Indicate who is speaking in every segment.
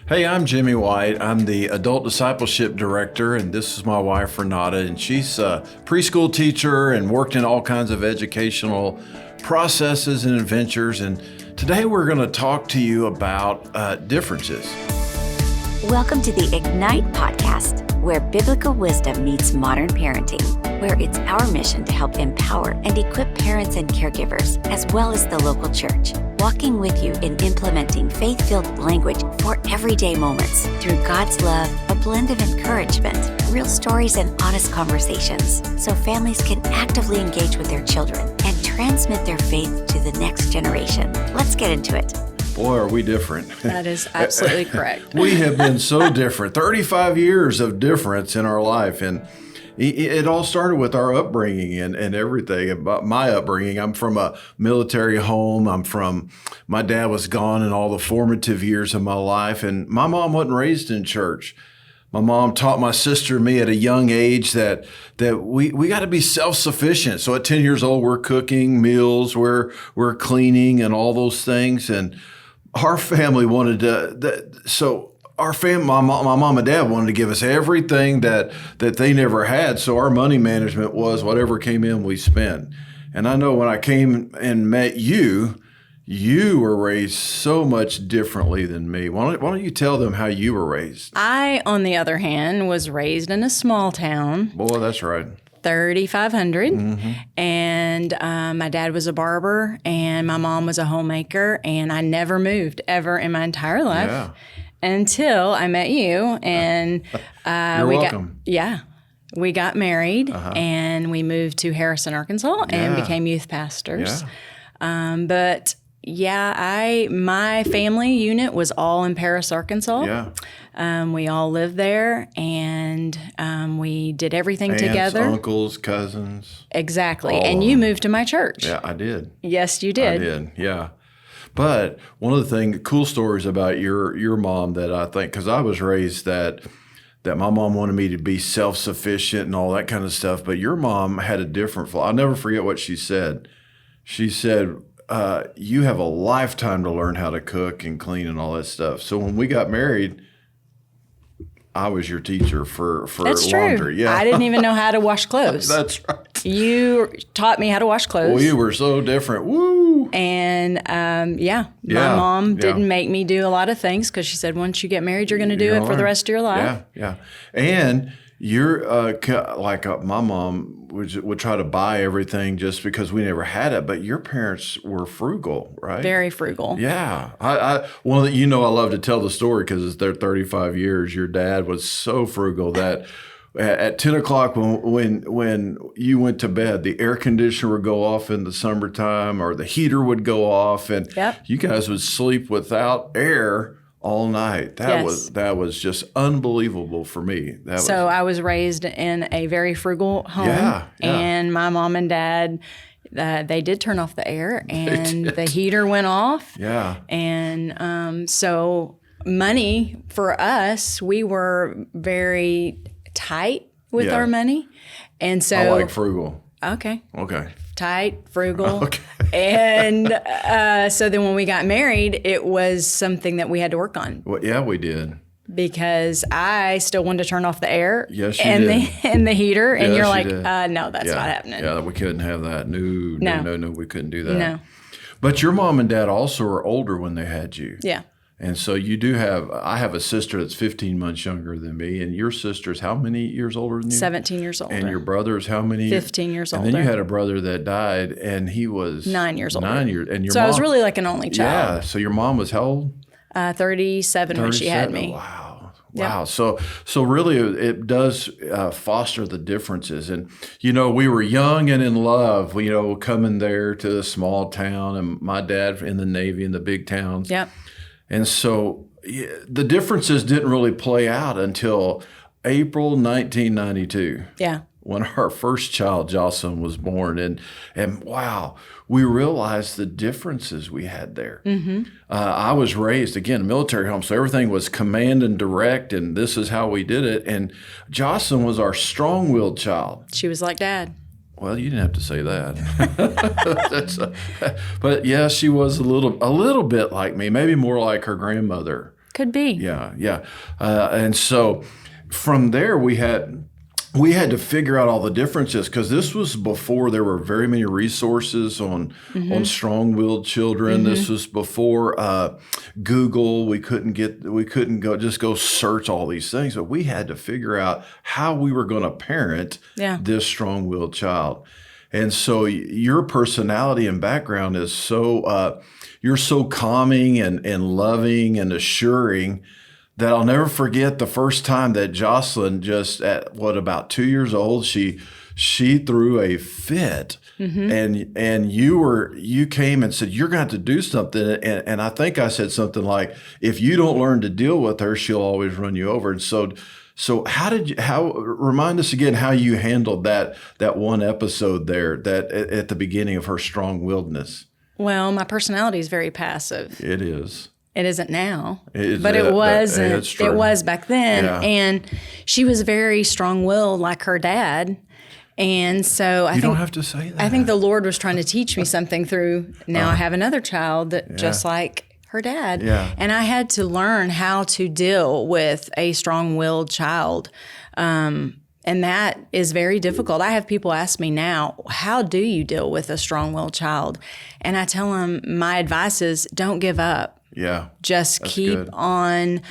Speaker 1: Hey, I'm Jimmy White. I'm the Adult Discipleship Director, and this is my wife, Renata, and she's a preschool teacher and worked in all kinds of educational processes and adventures. And today we're going to talk to you about differences.
Speaker 2: Welcome to the Ignite podcast, where biblical wisdom meets modern parenting, where it's our mission to help empower and equip parents and caregivers, as well as the local church, walking with you in implementing faith-filled language for everyday moments through God's love, a blend of encouragement, real stories, and honest conversations, so families can actively engage with their children and transmit their faith to the next generation. Let's get into it.
Speaker 1: Boy, are we different.
Speaker 3: That is absolutely correct.
Speaker 1: We have been so different. 35 years of difference in our life. And it all started with our upbringing and everything. About my upbringing, I'm from a military home. My dad was gone in all the formative years of my life. And my mom wasn't raised in church. My mom taught my sister and me at a young age that we got to be self-sufficient. So at 10 years old, we're cooking meals, we're cleaning and all those things. And our family wanted to, my mom and dad wanted to give us everything that they never had. So our money management was whatever came in, we spent. And I know when I came and met you were raised so much differently than me. Why don't you tell them how you were raised?
Speaker 3: I, on the other hand, was raised in a small town.
Speaker 1: Boy, that's right.
Speaker 3: 3,500. Mm-hmm. And my dad was a barber and my mom was a homemaker, and I never moved ever in my entire life until I met you. And
Speaker 1: You're welcome.
Speaker 3: We got married and we moved to Harrison, Arkansas and became youth pastors. But my family unit was all in Paris, Arkansas.
Speaker 1: Yeah.
Speaker 3: We all lived there, and we did everything
Speaker 1: Aunts,
Speaker 3: together.
Speaker 1: Uncles, cousins.
Speaker 3: Exactly. And you moved to my church.
Speaker 1: Yeah, I did.
Speaker 3: Yes, you did.
Speaker 1: I did, yeah. But one of the cool stories about your mom that I think, because I was raised that my mom wanted me to be self-sufficient and all that kind of stuff, but your mom had a different I'll never forget what she said. She said, you have a lifetime to learn how to cook and clean and all that stuff. So when we got married, I was your teacher for
Speaker 3: That's
Speaker 1: laundry.
Speaker 3: True.
Speaker 1: Yeah.
Speaker 3: I didn't even know how to wash clothes.
Speaker 1: That's right.
Speaker 3: You taught me how to wash clothes.
Speaker 1: We were so different. Woo!
Speaker 3: And my mom didn't make me do a lot of things because she said once you get married, you're going to do it for the rest of your life.
Speaker 1: Yeah. And you're my mom would try to buy everything just because we never had it, but your parents were frugal, right?
Speaker 3: Very frugal.
Speaker 1: Yeah. I love to tell the story because it's their 35 years. Your dad was so frugal that at 10 o'clock when you went to bed, the air conditioner would go off in the summertime or the heater would go off, and you guys would sleep without air all night. That was just unbelievable for me.
Speaker 3: I was raised in a very frugal home, and my mom and dad, they did turn off the air, and the heater went off.
Speaker 1: Yeah,
Speaker 3: and so money for us, we were very tight with our money, and so
Speaker 1: I like frugal.
Speaker 3: Okay. Tight, frugal.
Speaker 1: Okay.
Speaker 3: And so then when we got married, it was something that we had to work on.
Speaker 1: Well, yeah, we did.
Speaker 3: Because I still wanted to turn off the air
Speaker 1: and
Speaker 3: the heater. And
Speaker 1: yes,
Speaker 3: you're like, no, that's not happening.
Speaker 1: Yeah, we couldn't have that. No, we couldn't do that.
Speaker 3: No.
Speaker 1: But your mom and dad also were older when they had you.
Speaker 3: Yeah.
Speaker 1: And so I have a sister that's 15 months younger than me, and your sister's how many years older than you?
Speaker 3: 17 years older.
Speaker 1: And your brother's how many?
Speaker 3: 15 years older.
Speaker 1: And then you had a brother that died, and he was
Speaker 3: 9 years older.
Speaker 1: 9 years. And
Speaker 3: I was really like an only child.
Speaker 1: Yeah. So your mom was how old?
Speaker 3: 37 when she had me.
Speaker 1: Wow.
Speaker 3: Yep.
Speaker 1: So really it does foster the differences. And, we were young and in love, coming there to a small town, and my dad in the Navy in the big towns.
Speaker 3: Yep.
Speaker 1: And so the differences didn't really play out until April 1992.
Speaker 3: Yeah.
Speaker 1: When our first child, Jocelyn, was born. And wow, we realized the differences we had there. Mm-hmm. I was raised, again, military home, so everything was command and direct, and this is how we did it. And Jocelyn was our strong-willed child.
Speaker 3: She was like Dad.
Speaker 1: Well, you didn't have to say that. But yeah, she was a little bit like me, maybe more like her grandmother.
Speaker 3: Could be.
Speaker 1: Yeah. And so from there, we had to figure out all the differences, because this was before there were very many resources on strong-willed children. This was before Google. We couldn't go search all these things, but we had to figure out how we were going to parent this strong-willed child. And so your personality and background is so you're so calming and loving and assuring that I'll never forget the first time that Jocelyn, just at about 2 years old, she threw a fit, and you came and said, you're going to have to do something. And I think I said something like, if you don't learn to deal with her, she'll always run you over. And so remind us again how you handled that one episode there, that at the beginning of her strong-willedness.
Speaker 3: Well, my personality is very passive.
Speaker 1: It is.
Speaker 3: It isn't now,
Speaker 1: it
Speaker 3: wasn't. It was back then.
Speaker 1: Yeah.
Speaker 3: And she was very strong-willed like her dad. And so I
Speaker 1: don't have to say that.
Speaker 3: I think the Lord was trying to teach me something through, now I have another child that just like her dad.
Speaker 1: Yeah.
Speaker 3: And I had to learn how to deal with a strong-willed child. And that is very difficult. I have people ask me now, how do you deal with a strong-willed child? And I tell them, my advice is don't give up.
Speaker 1: Yeah.
Speaker 3: Just keep on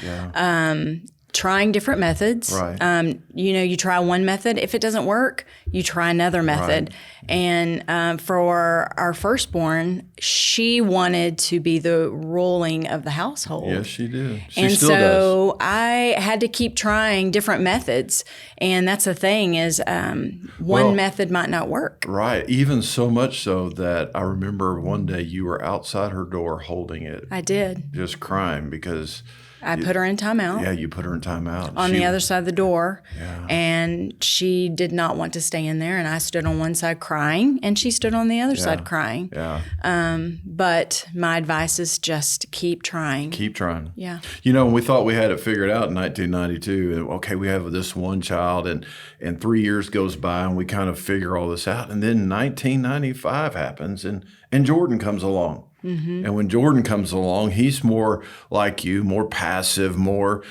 Speaker 3: trying different methods.
Speaker 1: Right.
Speaker 3: You try one method. If it doesn't work, you try another method. Right. And for our firstborn, she wanted to be the ruling of the household.
Speaker 1: Yes, she did. She
Speaker 3: and
Speaker 1: still
Speaker 3: so
Speaker 1: does.
Speaker 3: I had to keep trying different methods. And that's the thing is one method might not work.
Speaker 1: Right. Even so much so that I remember one day you were outside her door holding it.
Speaker 3: I did.
Speaker 1: Just crying because...
Speaker 3: I put her in timeout.
Speaker 1: Yeah, you put her in timeout.
Speaker 3: On the other side of the door.
Speaker 1: Yeah.
Speaker 3: And she did not want to stay in there. And I stood on one side crying, and she stood on the other side crying.
Speaker 1: Yeah.
Speaker 3: But my advice is just keep trying.
Speaker 1: Keep trying.
Speaker 3: Yeah.
Speaker 1: We thought we had it figured out in 1992. Okay, we have this one child, and 3 years goes by, and we kind of figure all this out. And then 1995 happens, and Jordan comes along. Mm-hmm. And when Jordan comes along, he's more like you, more passive, more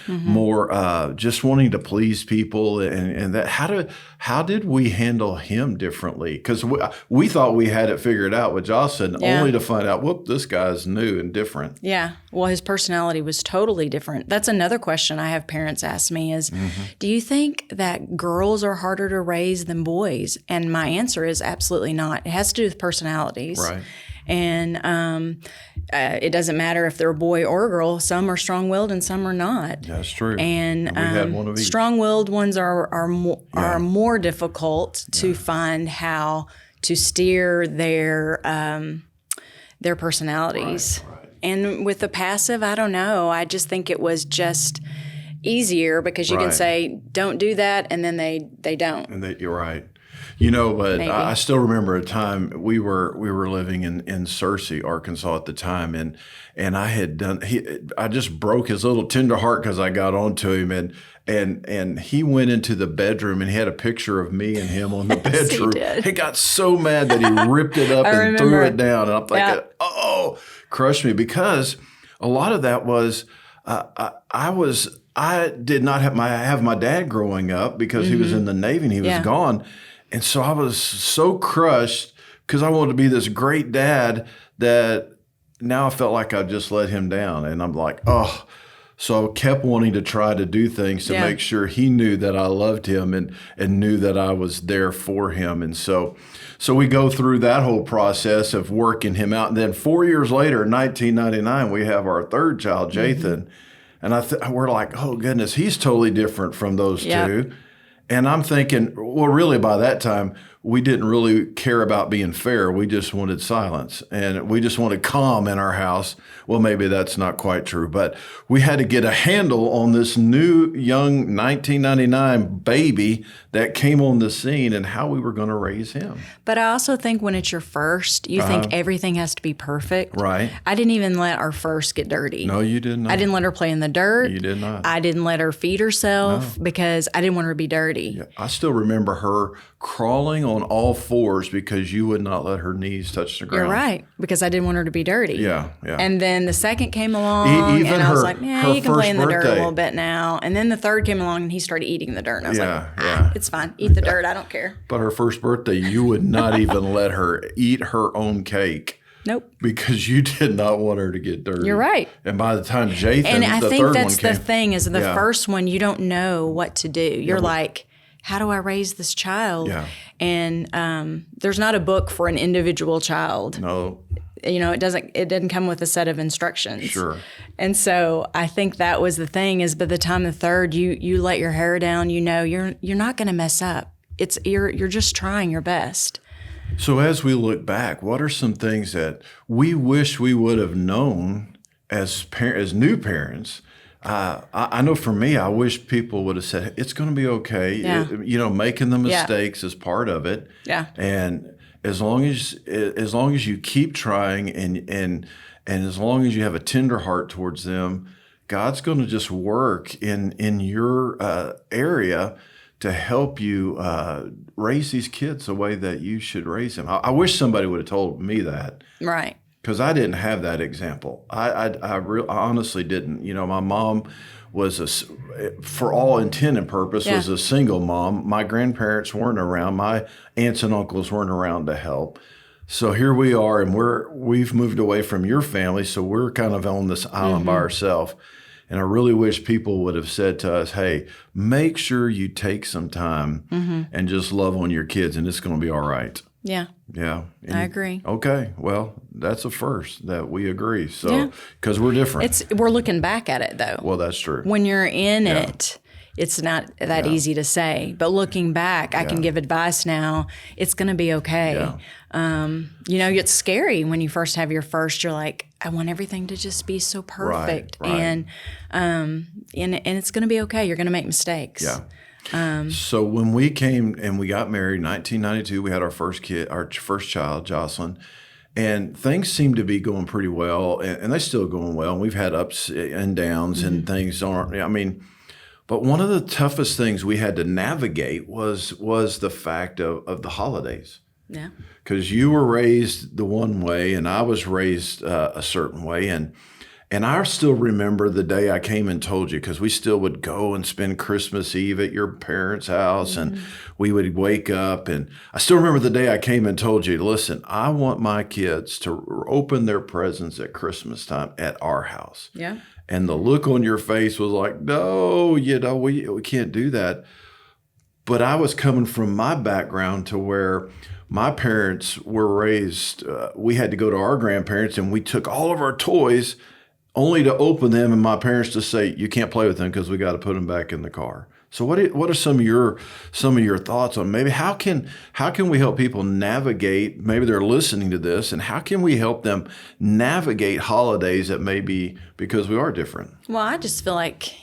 Speaker 1: just wanting to please people. And that how did we handle him differently? Because we thought we had it figured out with Jocelyn, only to find out, this guy's new and different.
Speaker 3: Yeah. Well, his personality was totally different. That's another question I have parents ask me is, do you think that girls are harder to raise than boys? And my answer is absolutely not. It has to do with personalities.
Speaker 1: Right.
Speaker 3: And it doesn't matter if they're a boy or a girl. Some are strong-willed and some are not.
Speaker 1: That's true.
Speaker 3: And
Speaker 1: we had one of each.
Speaker 3: Strong-willed ones are more difficult to find how to steer their personalities.
Speaker 1: Right.
Speaker 3: And with the passive, I don't know. I just think it was just easier because you can say, don't do that, and then they don't. And
Speaker 1: you're right. But
Speaker 3: Maybe.
Speaker 1: I still remember a time we were living in Searcy, Arkansas at the time, and I had I just broke his little tender heart because I got onto him, and he went into the bedroom and he had a picture of me and him on the bedroom. He got so mad that he ripped it up and threw it down, and I'm thinking, crushed me, because a lot of that was I did not have my dad growing up because he was in the Navy and he was gone. And so I was so crushed because I wanted to be this great dad that now I felt like I just let him down. And I'm like, So I kept wanting to try to do things to make sure he knew that I loved him and knew that I was there for him. And so we go through that whole process of working him out. And then 4 years later, in 1999, we have our third child, Jathan. And we're like, oh, goodness, he's totally different from those two. And I'm thinking, well, really by that time, we didn't really care about being fair. We just wanted silence, and we just wanted calm in our house. Well, maybe that's not quite true, but we had to get a handle on this new young 1999 baby that came on the scene and how we were going to raise him.
Speaker 3: But I also think when it's your first, you think everything has to be perfect.
Speaker 1: Right.
Speaker 3: I didn't even let our first get dirty.
Speaker 1: No, you did not.
Speaker 3: I didn't let her play in the dirt.
Speaker 1: You did not.
Speaker 3: I didn't let her feed herself because I didn't want her to be dirty.
Speaker 1: Yeah. I still remember her crawling on on all fours because you would not let her knees touch the ground.
Speaker 3: You're right, because I didn't want her to be dirty.
Speaker 1: Yeah.
Speaker 3: And then the second came along,
Speaker 1: Even
Speaker 3: and I was like,
Speaker 1: her
Speaker 3: you can play in the dirt a
Speaker 1: birthday.
Speaker 3: little bit now. And then the third came along, and he started eating the dirt. And I was it's fine. Eat the dirt. I don't care.
Speaker 1: But her first birthday, you would not even let her eat her own cake.
Speaker 3: Nope.
Speaker 1: Because you did not want her to get dirty.
Speaker 3: You're right.
Speaker 1: And by the time Jathan,
Speaker 3: and I
Speaker 1: the
Speaker 3: think
Speaker 1: third
Speaker 3: that's
Speaker 1: one came,
Speaker 3: the thing is the first one, you don't know what to do. You're like, how do I raise this child?
Speaker 1: Yeah.
Speaker 3: And there's not a book for an individual child.
Speaker 1: No.
Speaker 3: It doesn't come with a set of instructions.
Speaker 1: Sure.
Speaker 3: And so I think that was the thing is by the time the third, you let your hair down, you're not going to mess up. You're just trying your best.
Speaker 1: So as we look back, what are some things that we wish we would have known as new parents? I know for me, I wish people would have said, it's going to be okay.
Speaker 3: Yeah.
Speaker 1: Making the mistakes is part of it.
Speaker 3: Yeah.
Speaker 1: And as long as you keep trying and as long as you have a tender heart towards them, God's going to just work in your area to help you raise these kids the way that you should raise them. I wish somebody would have told me that.
Speaker 3: Right.
Speaker 1: Because I didn't have that example. I honestly didn't. My mom was for all intent and purpose, was a single mom. My grandparents weren't around. My aunts and uncles weren't around to help. So here we are, and we've moved away from your family, so we're kind of on this island by ourselves. And I really wish people would have said to us, hey, make sure you take some time and just love on your kids, and it's going to be all right.
Speaker 3: Yeah.
Speaker 1: Yeah.
Speaker 3: I agree.
Speaker 1: Okay. Well, that's a first that we agree. So, because we're different.
Speaker 3: We're looking back at it, though.
Speaker 1: Well, that's true.
Speaker 3: When you're in it, it's not that easy to say. But looking back, I can give advice now. It's going to be okay. Yeah. It's scary when you first have your first. You're like, I want everything to just be so perfect.
Speaker 1: Right.
Speaker 3: And it's going to be okay. You're going to make mistakes.
Speaker 1: Yeah. So when we came and we got married in 1992, we had our first child, Jocelyn, and things seemed to be going pretty well, and they're still going well. And we've had ups and downs, and things aren't. But one of the toughest things we had to navigate was the fact of the holidays.
Speaker 3: Yeah.
Speaker 1: Because you were raised the one way, and I was raised a certain way, and I still remember the day I came and told you, because we still would go and spend Christmas Eve at your parents' house, and we would wake up. And I still remember the day I came and told you, listen, I want my kids to open their presents at Christmas time at our house.
Speaker 3: Yeah.
Speaker 1: And the look on your face was like, no, we can't do that. But I was coming from my background to where my parents were raised, we had to go to our grandparents, and we took all of our toys only to open them and my parents to say, you can't play with them because we got to put them back in the car. So what are some of your thoughts on maybe how can we help people navigate, maybe they're listening to this, and how can we help them navigate holidays that may be, because we are different?
Speaker 3: Well, I just feel like,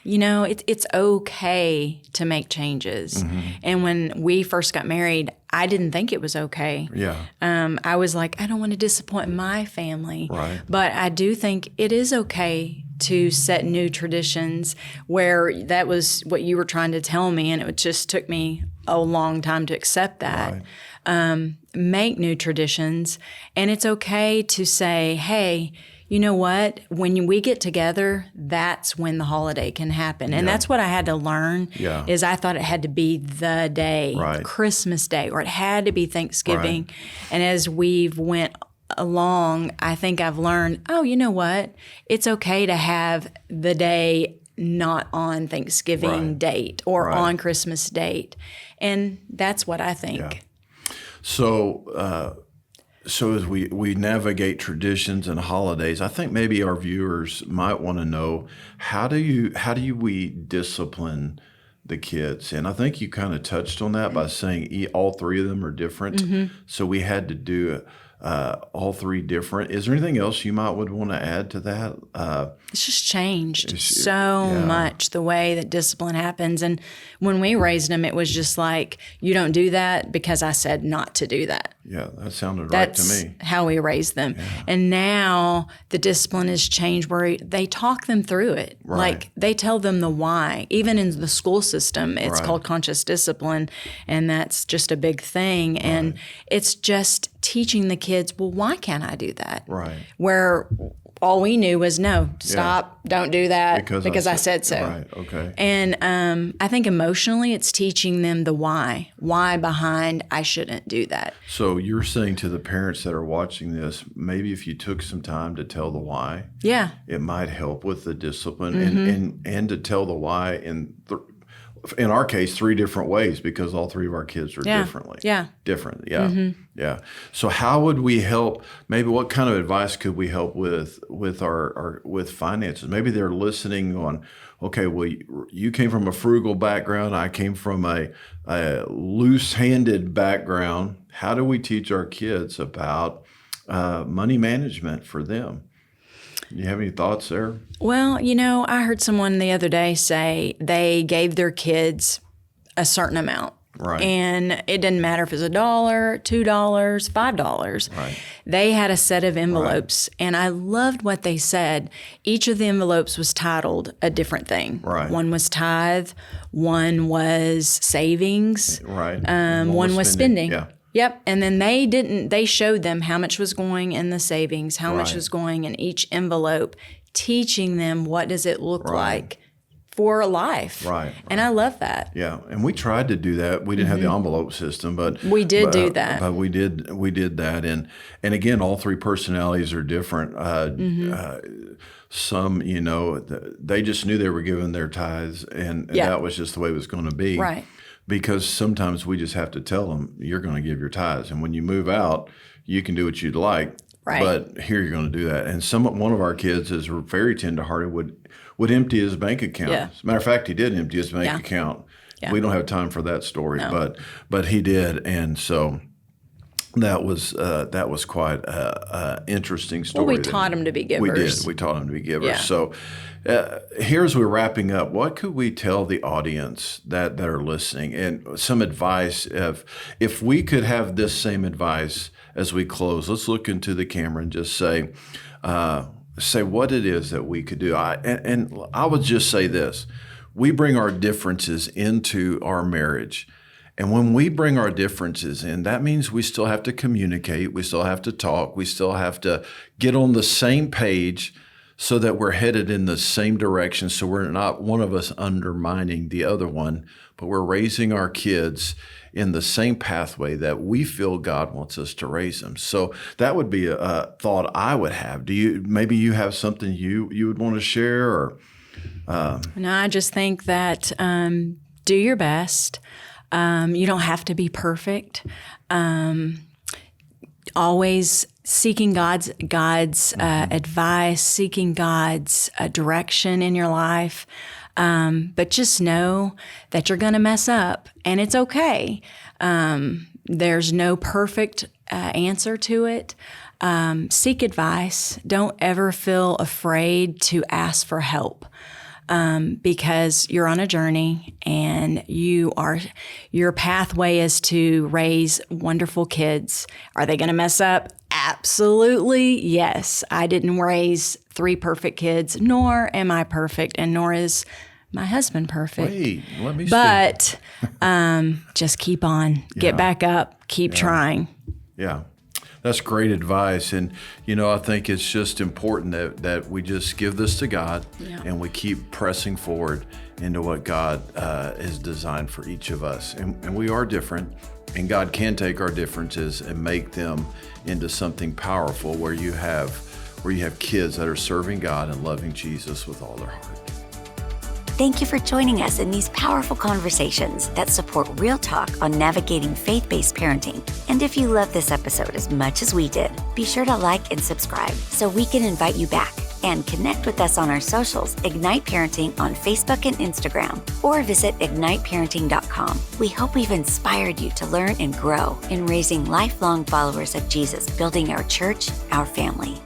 Speaker 3: it's okay to make changes. And when we first got married, I didn't think it was okay.
Speaker 1: Yeah.
Speaker 3: I was like, I don't want to disappoint my family.
Speaker 1: Right.
Speaker 3: But I do think it is okay to set new traditions, where that was what you were trying to tell me, and it just took me a long time to accept that. Right. Make new traditions, and it's okay to say, hey, you know what? When we get together, that's when the holiday can happen. And that's what I had to learn, is I thought it had to be the day, Christmas Day, or it had to be Thanksgiving. Right. And as we've went along, I think I've learned, you know what? It's okay to have the day not on Thanksgiving date or on Christmas date. And that's what I think.
Speaker 1: Yeah. So as we navigate traditions and holidays, I think maybe our viewers might want to know, how do we discipline the kids? And I think you kind of touched on that by saying all three of them are different. So we had to do all three different. Is there anything else you would want to add to that?
Speaker 3: It's just changed so much, the way that discipline happens. And when we raised them, it was just like, you don't do that because I said not to do that.
Speaker 1: Yeah, that sounded
Speaker 3: That's
Speaker 1: right to me.
Speaker 3: how we raised them. Yeah. And now the discipline has changed where they talk them through it.
Speaker 1: Right.
Speaker 3: Like they tell them the why. Even in the school system, it's
Speaker 1: right.
Speaker 3: called conscious discipline, and that's just a big thing. Right. And it's just teaching the kids, well, why can't I do that?
Speaker 1: Right.
Speaker 3: Where all we knew was no, stop, don't do that because I said so.
Speaker 1: Right, okay.
Speaker 3: And I think emotionally it's teaching them the why behind I shouldn't do that.
Speaker 1: So you're saying to the parents that are watching this, maybe if you took some time to tell the why, it might help with the discipline and to tell the why in our case, 3 different ways because all 3 of our kids are different. Yeah. So how would we help? Maybe what kind of advice could we help with our finances? Maybe they're listening on, okay, well, you came from a frugal background. I came from a loose-handed background. How do we teach our kids about money management for them? You have any thoughts there?
Speaker 3: Well, I heard someone the other day say they gave their kids a certain amount.
Speaker 1: Right.
Speaker 3: And it didn't matter if it was $1, $2, $5.
Speaker 1: Right.
Speaker 3: They had a set of envelopes. Right. And I loved what they said. Each of the envelopes was titled a different thing.
Speaker 1: Right.
Speaker 3: One was tithe, one was savings,
Speaker 1: right.
Speaker 3: One was spending.
Speaker 1: Yeah.
Speaker 3: Yep. And then they showed them how much was going in the savings, how much was going in each envelope, teaching them what does it look like for a life.
Speaker 1: Right.
Speaker 3: And I love that.
Speaker 1: Yeah. And we tried to do that. We didn't have the envelope system, but
Speaker 3: we did do that.
Speaker 1: But we did that. And again, all 3 personalities are different. Some, they just knew they were given their tithes and that was just the way it was going to be.
Speaker 3: Right.
Speaker 1: Because sometimes we just have to tell them, you're going to give your tithes. And when you move out, you can do what you'd like.
Speaker 3: Right.
Speaker 1: But here you're going to do that. And one of our kids is very tenderhearted, would empty his bank account.
Speaker 3: Yeah.
Speaker 1: As a matter of fact, he did empty his bank account. Yeah. We don't have time for that story, but he did. And so that was quite an interesting story.
Speaker 3: Well, we taught him to be givers.
Speaker 1: We did. We taught him to be givers.
Speaker 3: Yeah.
Speaker 1: So here's we're wrapping up. What could we tell the audience that are listening? And some advice, if we could have this same advice as we close, let's look into the camera and just say what it is that we could do. And I would just say this. We bring our differences into our marriage. And when we bring our differences in, that means we still have to communicate. We still have to talk. We still have to get on the same page so that we're headed in the same direction. So we're not one of us undermining the other one, but we're raising our kids in the same pathway that we feel God wants us to raise them. So that would be a thought I would have. Maybe you have something you would want to share? Or
Speaker 3: No, I just think that do your best. You don't have to be perfect. Always seeking God's advice, seeking God's direction in your life. But just know that you're going to mess up, and it's okay. There's no perfect answer to it. Seek advice. Don't ever feel afraid to ask for help. Because you're on a journey and your pathway is to raise wonderful kids. Are they going to mess up? Absolutely, yes. I didn't raise 3 perfect kids, nor am I perfect, and nor is my husband perfect.
Speaker 1: Wait, let me
Speaker 3: But just keep on, get back up, keep trying.
Speaker 1: Yeah. That's great advice. And, I think it's just important that we just give this to God and we keep pressing forward into what God has designed for each of us. And we are different, and God can take our differences and make them into something powerful where you have kids that are serving God and loving Jesus with all their heart.
Speaker 2: Thank you for joining us in these powerful conversations that support real talk on navigating faith-based parenting. And if you love this episode as much as we did, be sure to like and subscribe so we can invite you back, and connect with us on our socials, Ignite Parenting on Facebook and Instagram, or visit igniteparenting.com. We hope we've inspired you to learn and grow in raising lifelong followers of Jesus, building our church, our family.